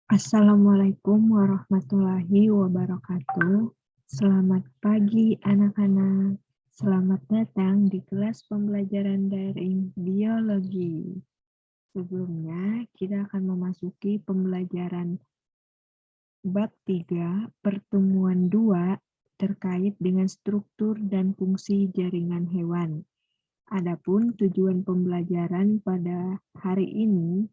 Assalamualaikum warahmatullahi wabarakatuh. Selamat pagi anak-anak. Selamat datang di kelas pembelajaran daring biologi. Sebelumnya kita akan memasuki pembelajaran bab 3 pertemuan 2 terkait dengan struktur dan fungsi jaringan hewan. Adapun tujuan pembelajaran pada hari ini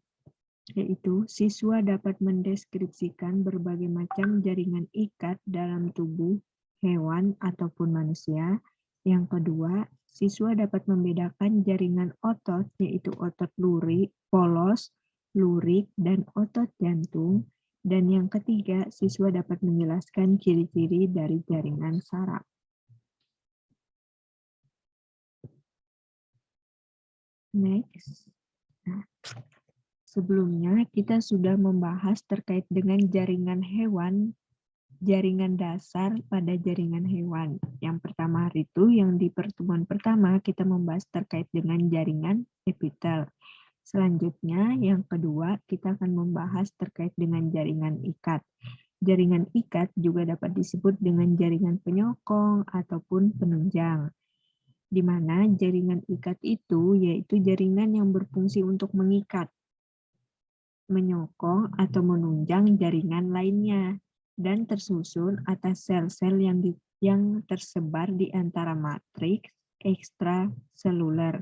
yaitu siswa dapat mendeskripsikan berbagai macam jaringan ikat dalam tubuh hewan ataupun manusia. Yang kedua, siswa dapat membedakan jaringan otot, yaitu otot lurik, polos, lurik, dan otot jantung. Dan yang ketiga, siswa dapat menjelaskan ciri-ciri dari jaringan saraf. Next. Nah, sebelumnya kita sudah membahas terkait dengan jaringan hewan, jaringan dasar pada jaringan hewan. Yang pertama hari itu, yang di pertemuan pertama kita membahas terkait dengan jaringan epitel. Selanjutnya, yang kedua, kita akan membahas terkait dengan jaringan ikat. Jaringan ikat juga dapat disebut dengan jaringan penyokong ataupun penunjang. Di mana jaringan ikat itu yaitu jaringan yang berfungsi untuk mengikat, menyokong atau menunjang jaringan lainnya dan tersusun atas sel-sel yang tersebar di antara matriks ekstraseluler.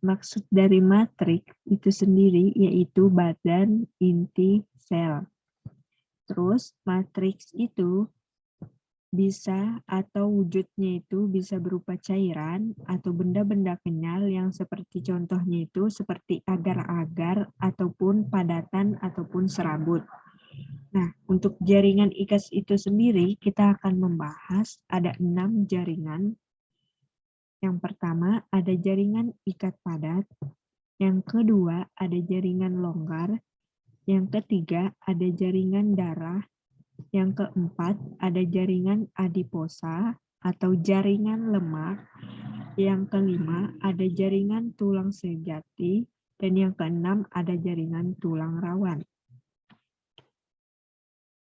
Maksud dari matriks itu sendiri yaitu badan inti sel. Terus matriks itu bisa atau wujudnya itu bisa berupa cairan atau benda-benda kenyal yang seperti contohnya itu seperti agar-agar ataupun padatan ataupun serabut. Nah, untuk jaringan ikat itu sendiri kita akan membahas ada 6 jaringan. Yang pertama ada jaringan ikat padat, yang kedua ada jaringan longgar, yang ketiga ada jaringan darah, yang keempat, ada jaringan adiposa atau jaringan lemak. Yang kelima, ada jaringan tulang sejati. Dan yang keenam, ada jaringan tulang rawan.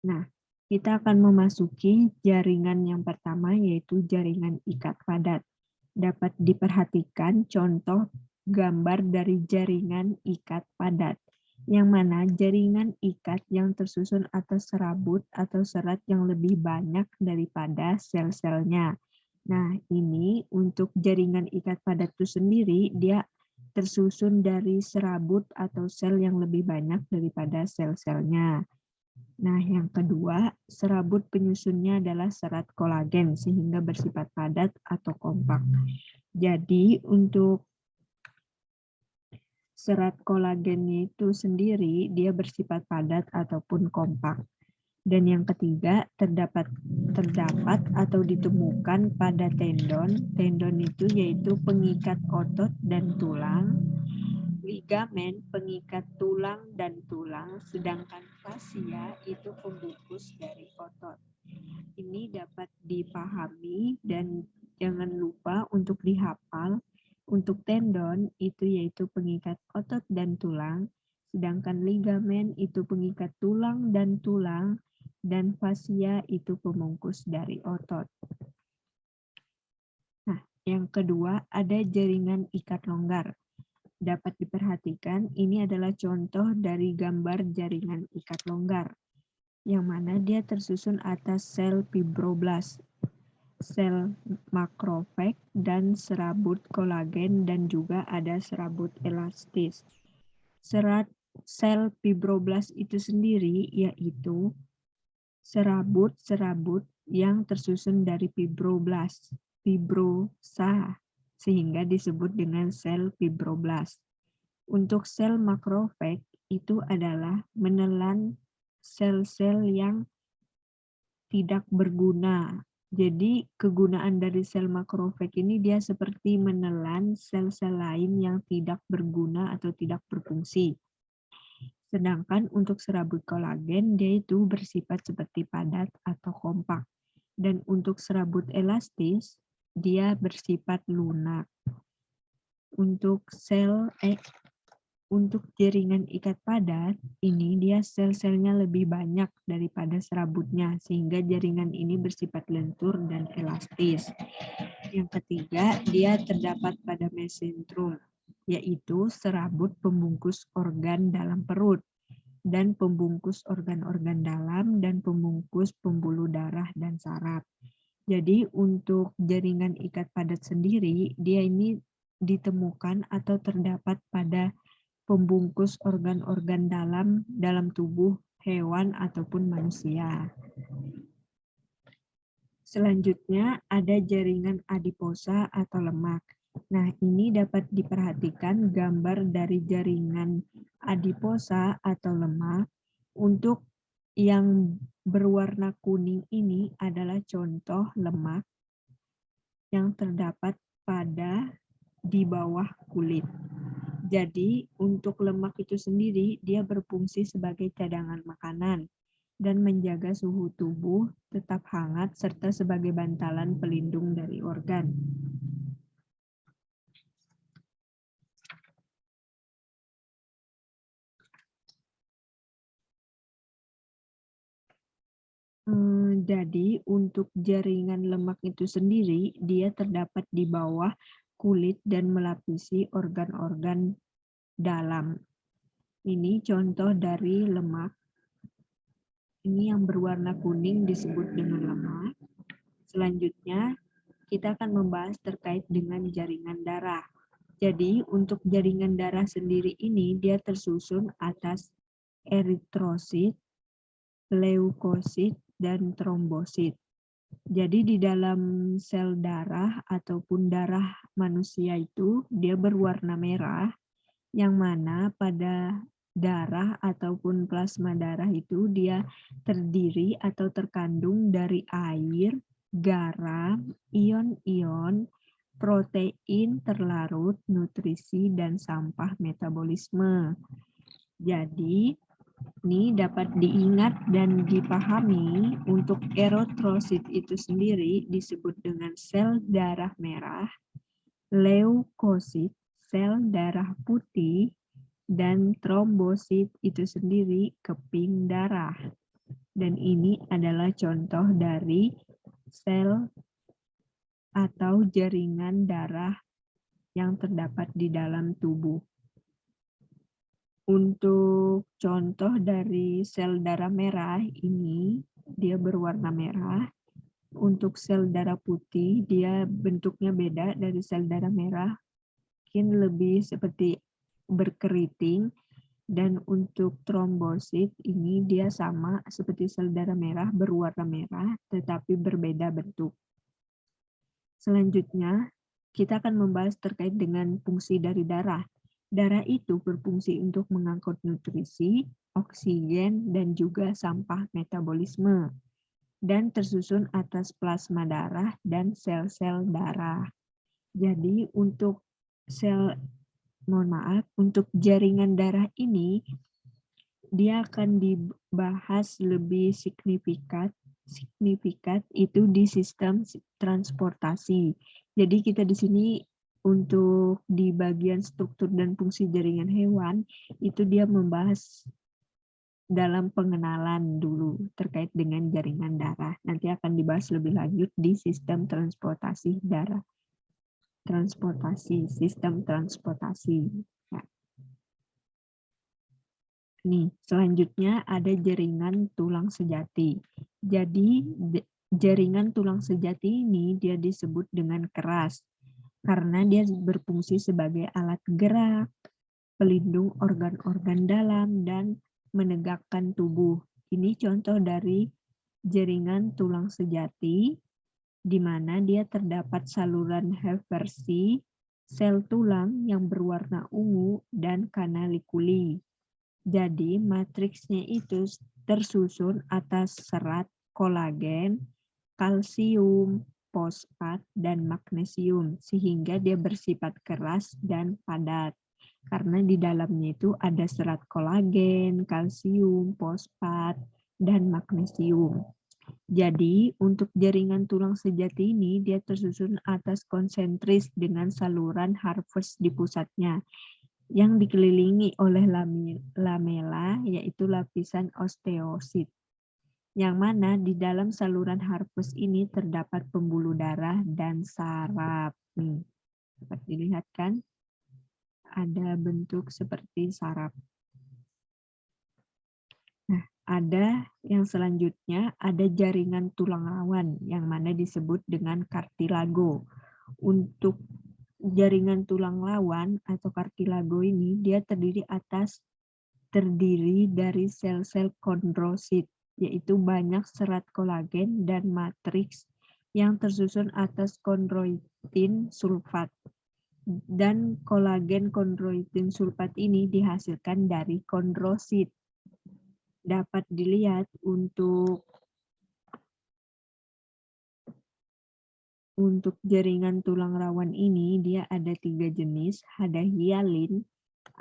Nah, kita akan memasuki jaringan yang pertama, yaitu jaringan ikat padat. Dapat diperhatikan contoh gambar dari jaringan ikat padat, yang mana jaringan ikat yang tersusun atas serabut atau serat yang lebih banyak daripada sel-selnya. Nah, ini untuk jaringan ikat padat itu sendiri, dia tersusun dari serabut atau sel yang lebih banyak daripada sel-selnya. Nah, yang kedua, serabut penyusunnya adalah serat kolagen sehingga bersifat padat atau kompak. Jadi, untuk serat kolagennya itu sendiri, dia bersifat padat ataupun kompak. Dan yang ketiga, terdapat atau ditemukan pada tendon. Tendon itu yaitu pengikat otot dan tulang, ligamen pengikat tulang dan tulang, sedangkan fascia itu pembungkus dari otot. Ini dapat dipahami dan jangan lupa untuk dihafal. Untuk tendon itu yaitu pengikat otot dan tulang, sedangkan ligamen itu pengikat tulang, dan fascia itu pembungkus dari otot. Nah, yang kedua ada jaringan ikat longgar. Dapat diperhatikan ini adalah contoh dari gambar jaringan ikat longgar, yang mana dia tersusun atas sel fibroblast, sel makrofag, dan serabut kolagen, dan juga ada serabut elastis. Sel fibroblast itu sendiri yaitu serabut-serabut yang tersusun dari fibroblast, fibrosa, sehingga disebut dengan sel fibroblast. Untuk sel makrofag itu adalah menelan sel-sel yang tidak berguna. Jadi kegunaan dari sel makrofag ini dia seperti menelan sel-sel lain yang tidak berguna atau tidak berfungsi. Sedangkan untuk serabut kolagen dia itu bersifat seperti padat atau kompak. Dan untuk serabut elastis dia bersifat lunak. Untuk Untuk jaringan ikat padat, ini dia sel-selnya lebih banyak daripada serabutnya, sehingga jaringan ini bersifat lentur dan elastis. Yang ketiga, dia terdapat pada mesentrum, yaitu serabut pembungkus organ dalam perut, dan pembungkus organ-organ dalam, dan pembungkus pembuluh darah dan saraf. Jadi untuk jaringan ikat padat sendiri, dia ini ditemukan atau terdapat pada pembungkus organ-organ dalam tubuh hewan ataupun manusia. Selanjutnya ada jaringan adiposa atau lemak. Nah, ini dapat diperhatikan gambar dari jaringan adiposa atau lemak. Untuk yang berwarna kuning ini adalah contoh lemak yang terdapat di bawah kulit. Jadi untuk lemak itu sendiri dia berfungsi sebagai cadangan makanan dan menjaga suhu tubuh tetap hangat serta sebagai bantalan pelindung dari organ. Jadi untuk jaringan lemak itu sendiri dia terdapat di bawah kulit dan melapisi organ-organ dalam. Ini contoh dari lemak. Ini yang berwarna kuning disebut dengan lemak. Selanjutnya, kita akan membahas terkait dengan jaringan darah. Jadi, untuk jaringan darah sendiri ini, dia tersusun atas eritrosit, leukosit, dan trombosit. Jadi, di dalam sel darah ataupun darah manusia itu, dia berwarna merah, yang mana pada darah ataupun plasma darah itu dia terdiri atau terkandung dari air, garam, ion-ion, protein terlarut, nutrisi, dan sampah metabolisme. Jadi, ini dapat diingat dan dipahami untuk eritrosit itu sendiri disebut dengan sel darah merah, leukosit, sel darah putih, dan trombosit itu sendiri keping darah. Dan ini adalah contoh dari sel atau jaringan darah yang terdapat di dalam tubuh. Untuk contoh dari sel darah merah ini, dia berwarna merah. Untuk sel darah putih, dia bentuknya beda dari sel darah merah. Mungkin lebih seperti berkeriting. Dan untuk trombosit ini dia sama seperti sel darah merah, berwarna merah, tetapi berbeda bentuk. Selanjutnya, kita akan membahas terkait dengan fungsi dari darah. Darah itu berfungsi untuk mengangkut nutrisi, oksigen, dan juga sampah metabolisme, dan tersusun atas plasma darah dan sel-sel darah. Jadi untuk untuk jaringan darah ini, dia akan dibahas lebih signifikan itu di sistem transportasi. Jadi kita di sini untuk di bagian struktur dan fungsi jaringan hewan, itu dia membahas dalam pengenalan dulu terkait dengan jaringan darah. Nanti akan dibahas lebih lanjut di sistem transportasi darah. Sistem transportasi. Ya. Nih, selanjutnya ada jaringan tulang sejati. Jadi, jaringan tulang sejati ini dia disebut dengan keras karena dia berfungsi sebagai alat gerak, pelindung organ-organ dalam, dan menegakkan tubuh. Ini contoh dari jaringan tulang sejati, di mana dia terdapat saluran Heversi, sel tulang yang berwarna ungu, dan kanalikuli. Jadi matriksnya itu tersusun atas serat kolagen, kalsium, fosfat, dan magnesium, sehingga dia bersifat keras dan padat. Karena di dalamnya itu ada serat kolagen, kalsium, fosfat, dan magnesium. Jadi untuk jaringan tulang sejati ini dia tersusun atas konsentris dengan saluran Harvest di pusatnya. yang dikelilingi oleh lamela, yaitu lapisan osteosit, yang mana di dalam saluran Harpus ini terdapat pembuluh darah dan saraf. Nih, dapat dilihat kan? Ada bentuk seperti saraf. Nah, ada yang selanjutnya, ada jaringan tulang rawan, yang mana disebut dengan kartilago. Untuk jaringan tulang lawan atau kartilago ini, dia terdiri dari sel-sel kondrosit, yaitu banyak serat kolagen dan matriks yang tersusun atas kondroitin sulfat. Dan kolagen kondroitin sulfat ini dihasilkan dari kondrosit. Dapat dilihat untuk jaringan tulang rawan ini, dia ada 3 jenis, ada hialin,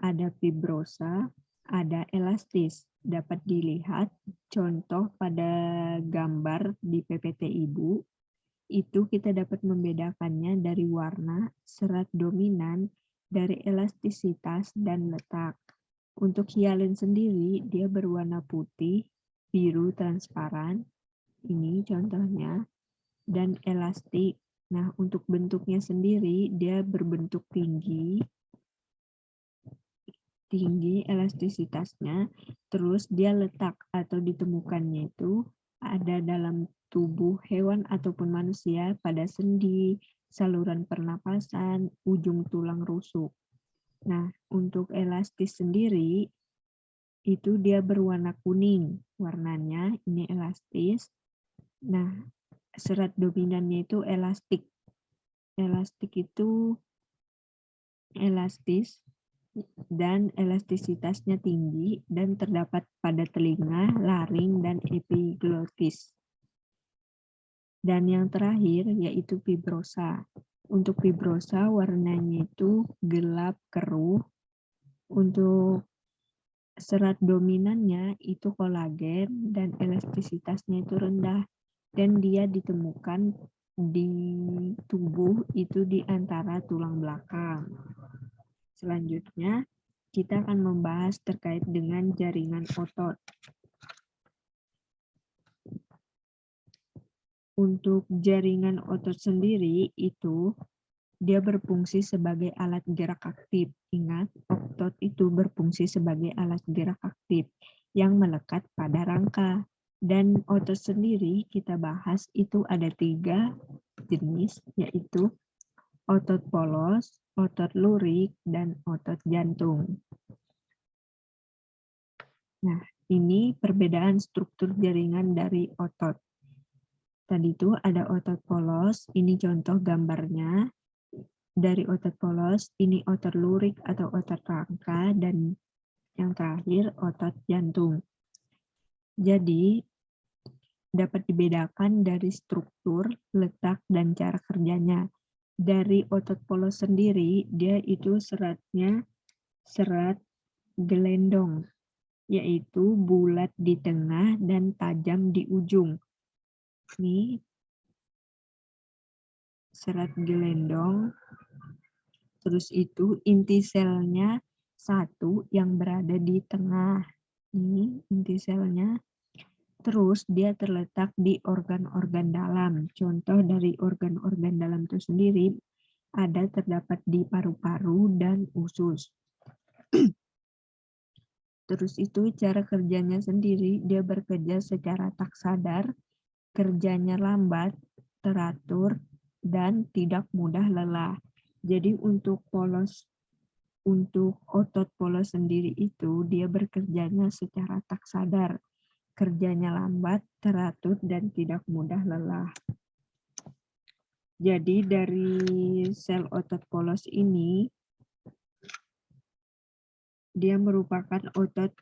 ada fibrosa, ada elastis. Dapat dilihat contoh pada gambar di PPT Ibu, itu kita dapat membedakannya dari warna, serat dominan, dari elastisitas, dan letak. Untuk hialin sendiri, dia berwarna putih, biru transparan, ini contohnya, dan elastik. Nah, untuk bentuknya sendiri, dia berbentuk tinggi elastisitasnya, terus dia letak atau ditemukannya itu ada dalam tubuh hewan ataupun manusia pada sendi, saluran pernapasan, ujung tulang rusuk. Nah, untuk elastis sendiri, itu dia berwarna kuning warnanya, ini elastis. Nah, serat dominannya itu elastik. Elastik itu elastis dan elastisitasnya tinggi dan terdapat pada telinga, laring, dan epiglotis. Dan yang terakhir yaitu fibrosa. Untuk fibrosa warnanya itu gelap keruh. Untuk serat dominannya itu kolagen dan elastisitasnya itu rendah. Dan dia ditemukan di tubuh itu di antara tulang belakang. Selanjutnya, kita akan membahas terkait dengan jaringan otot. Untuk jaringan otot sendiri itu, dia berfungsi sebagai alat gerak aktif. Ingat, otot itu berfungsi sebagai alat gerak aktif yang melekat pada rangka. Dan otot sendiri kita bahas itu ada 3 jenis, yaitu otot polos, otot lurik, dan otot jantung. Nah, ini perbedaan struktur jaringan dari otot. Tadi itu ada otot polos, ini contoh gambarnya. Dari otot polos, ini otot lurik atau otot rangka, dan yang terakhir otot jantung. Jadi, dapat dibedakan dari struktur, letak, dan cara kerjanya. Dari otot polos sendiri, dia itu seratnya serat gelendong, yaitu bulat di tengah dan tajam di ujung. Ini serat gelendong, terus itu inti selnya 1 yang berada di tengah. Ini inti selnya. Terus dia terletak di organ-organ dalam. Contoh dari organ-organ dalam itu sendiri terdapat di paru-paru dan usus. Terus itu cara kerjanya sendiri, dia bekerja secara tak sadar, kerjanya lambat, teratur, dan tidak mudah lelah. Jadi untuk otot polos sendiri itu dia bekerjanya secara tak sadar, kerjanya lambat, teratur, dan tidak mudah lelah. Jadi dari sel otot polos ini, dia merupakan otot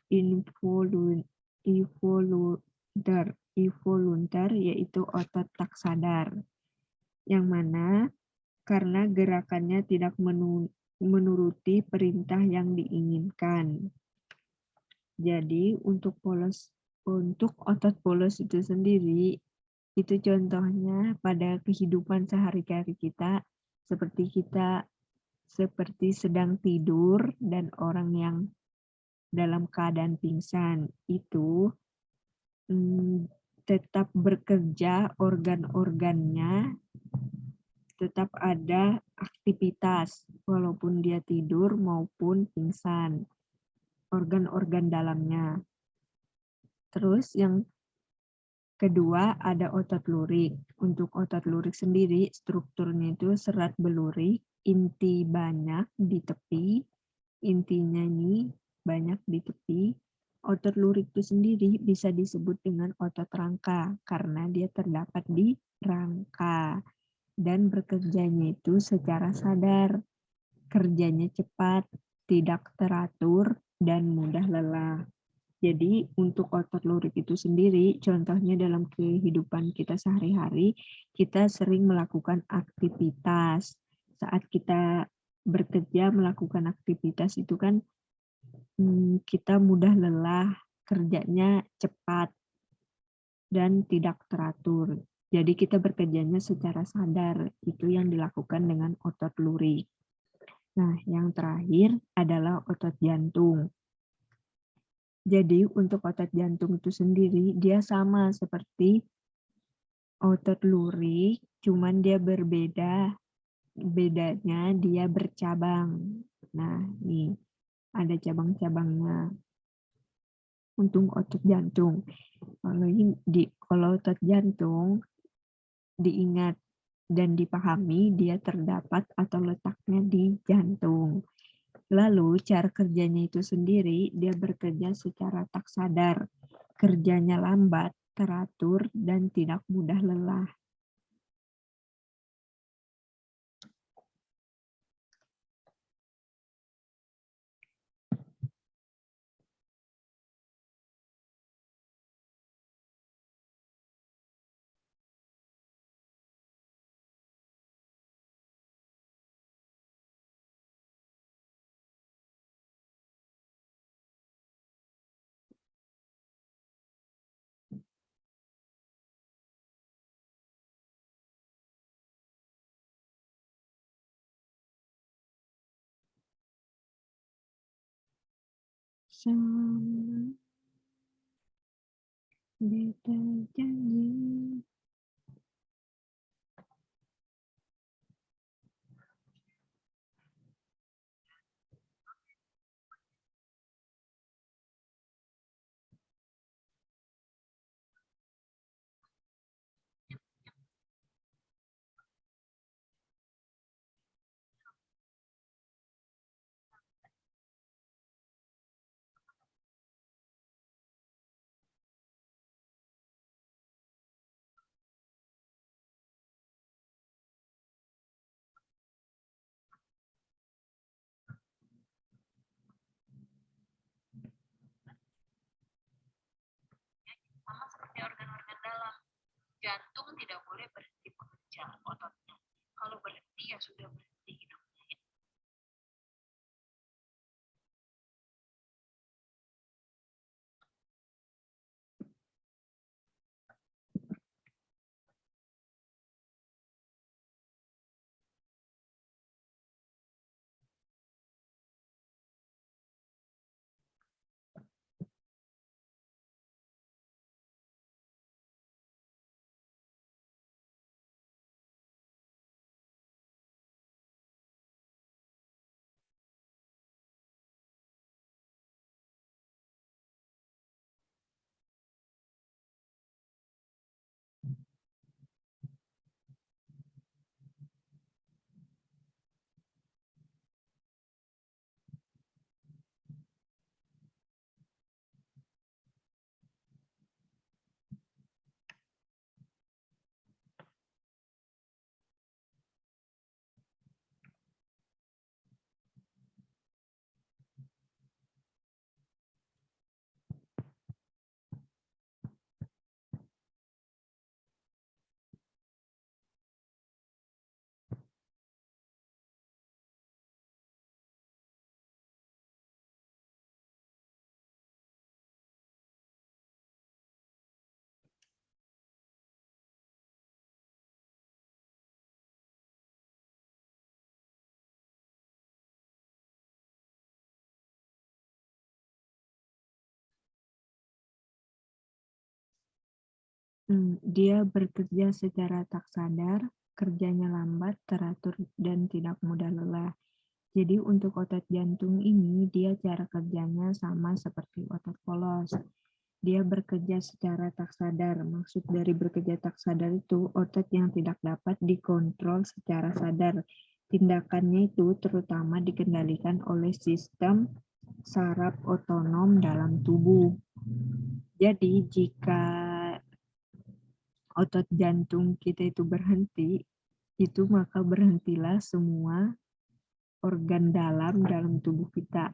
involuntar, yaitu otot tak sadar. Yang mana karena gerakannya tidak menuruti perintah yang diinginkan. Jadi untuk otot polos itu sendiri, itu contohnya pada kehidupan sehari-hari kita, seperti kita seperti sedang tidur dan orang yang dalam keadaan pingsan itu tetap bekerja, organ-organnya tetap ada aktivitas walaupun dia tidur maupun pingsan, organ-organ dalamnya. Terus yang kedua ada otot lurik. Untuk otot lurik sendiri strukturnya itu serat belurik, inti banyak di tepi, intinya ini banyak di tepi. Otot lurik itu sendiri bisa disebut dengan otot rangka karena dia terdapat di rangka dan bekerjanya itu secara sadar. Kerjanya cepat, tidak teratur, dan mudah lelah. Jadi untuk otot lurik itu sendiri, contohnya dalam kehidupan kita sehari-hari, kita sering melakukan aktivitas. Saat kita bekerja melakukan aktivitas itu kan kita mudah lelah, kerjanya cepat, dan tidak teratur. Jadi kita bekerjanya secara sadar, itu yang dilakukan dengan otot lurik. Nah, yang terakhir adalah otot jantung. Jadi untuk otot jantung itu sendiri, dia sama seperti otot lurik, cuman dia berbeda. Bedanya dia bercabang. Nah, nih ada cabang-cabangnya untuk otot jantung. Kalau otot jantung diingat dan dipahami, dia terdapat atau letaknya di jantung. Lalu cara kerjanya itu sendiri, dia bekerja secara tak sadar. Kerjanya lambat, teratur, dan tidak mudah lelah. Sama beda janji. Sama seperti organ-organ dalam. Jantung tidak boleh berhenti bekerja ototnya. Kalau berhenti ya sudah berhenti hidup. Dia bekerja secara tak sadar, kerjanya lambat, teratur, dan tidak mudah lelah. Jadi untuk otot jantung ini, dia cara kerjanya sama seperti otot polos. Dia bekerja secara tak sadar. Maksud dari bekerja tak sadar itu otot yang tidak dapat dikontrol secara sadar. Tindakannya itu terutama dikendalikan oleh sistem saraf otonom dalam tubuh. Jadi jika otot jantung kita itu berhenti, itu maka berhentilah semua organ dalam tubuh kita,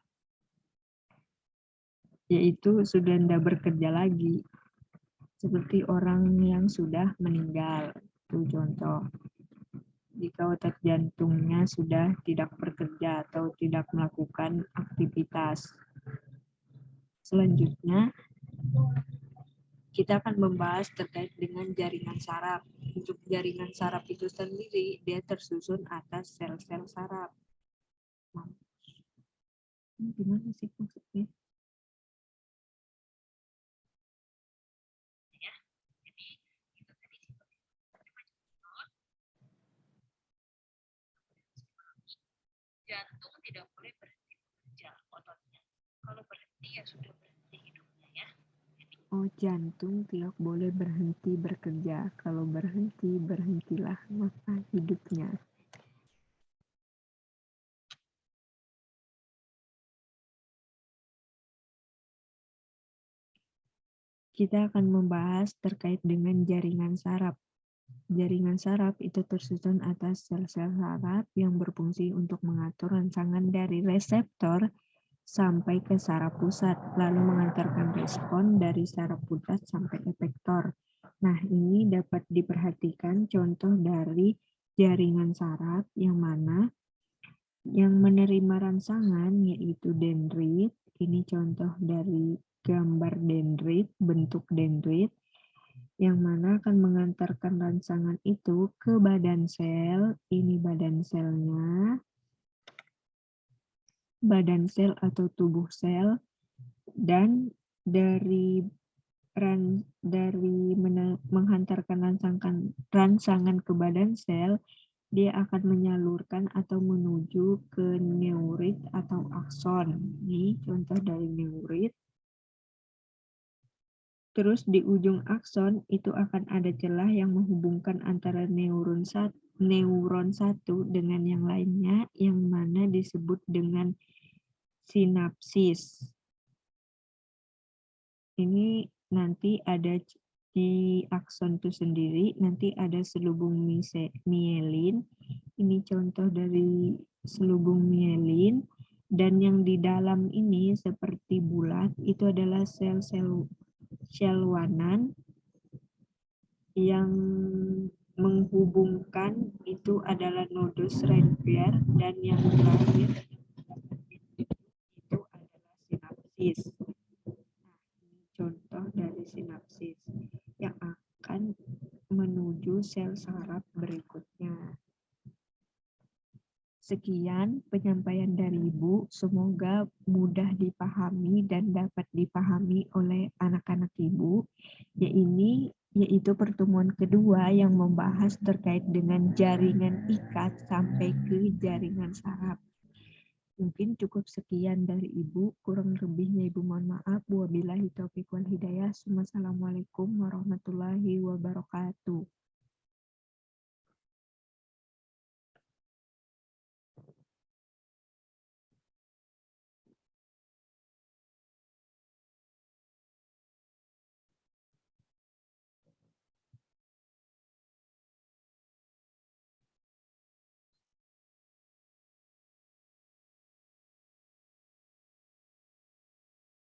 yaitu sudah tidak bekerja lagi, seperti orang yang sudah meninggal. Itu contoh. Jika otot jantungnya sudah tidak bekerja atau tidak melakukan aktivitas. Selanjutnya, kita akan membahas terkait dengan jaringan saraf. Untuk jaringan saraf itu sendiri, dia tersusun atas sel-sel saraf. Nah, gimana sih maksudnya? Ya. Jadi itu tadi jantung tidak boleh berhenti bekerja ototnya. Kalau berhenti ya sudah berhenti hidupnya ya. Oh, jantung tidak boleh berhenti bekerja. Kalau berhenti, berhentilah masa hidupnya. Kita akan membahas terkait dengan jaringan saraf. Jaringan saraf itu tersusun atas sel-sel saraf yang berfungsi untuk mengatur rangsangan dari reseptor sampai ke saraf pusat, lalu mengantarkan respon dari saraf pusat sampai efektor. Nah, ini dapat diperhatikan contoh dari jaringan saraf yang mana yang menerima rangsangan yaitu dendrit. Ini contoh dari gambar dendrit, bentuk dendrit, yang mana akan mengantarkan rangsangan itu ke badan sel. Ini badan selnya, badan sel atau tubuh sel, dan dari menghantarkan rangsangan ke badan sel, dia akan menyalurkan atau menuju ke neurit atau akson. Ini contoh dari neurit. Terus di ujung akson itu akan ada celah yang menghubungkan antara neuron satu dengan yang lainnya, yang mana disebut dengan sinapsis. Ini nanti ada di akson itu sendiri, nanti ada selubung mielin. Ini contoh dari selubung mielin. Dan yang di dalam ini seperti bulat, itu adalah sel-sel Shelwanan yang menghubungkan itu adalah nodus Renvier, dan yang terakhir itu adalah sinapsis. Nah, ini contoh dari sinapsis yang akan menuju sel saraf berikutnya. Sekian penyampaian dari Ibu, semoga mudah dipahami dan dapat dipahami oleh anak-anak Ibu. Yaitu pertemuan kedua yang membahas terkait dengan jaringan ikat sampai ke jaringan saraf. Mungkin cukup sekian dari Ibu, kurang lebihnya Ibu mohon maaf. Wabillahi taufiq wal hidayah. Wassalamualaikum warahmatullahi wabarakatuh.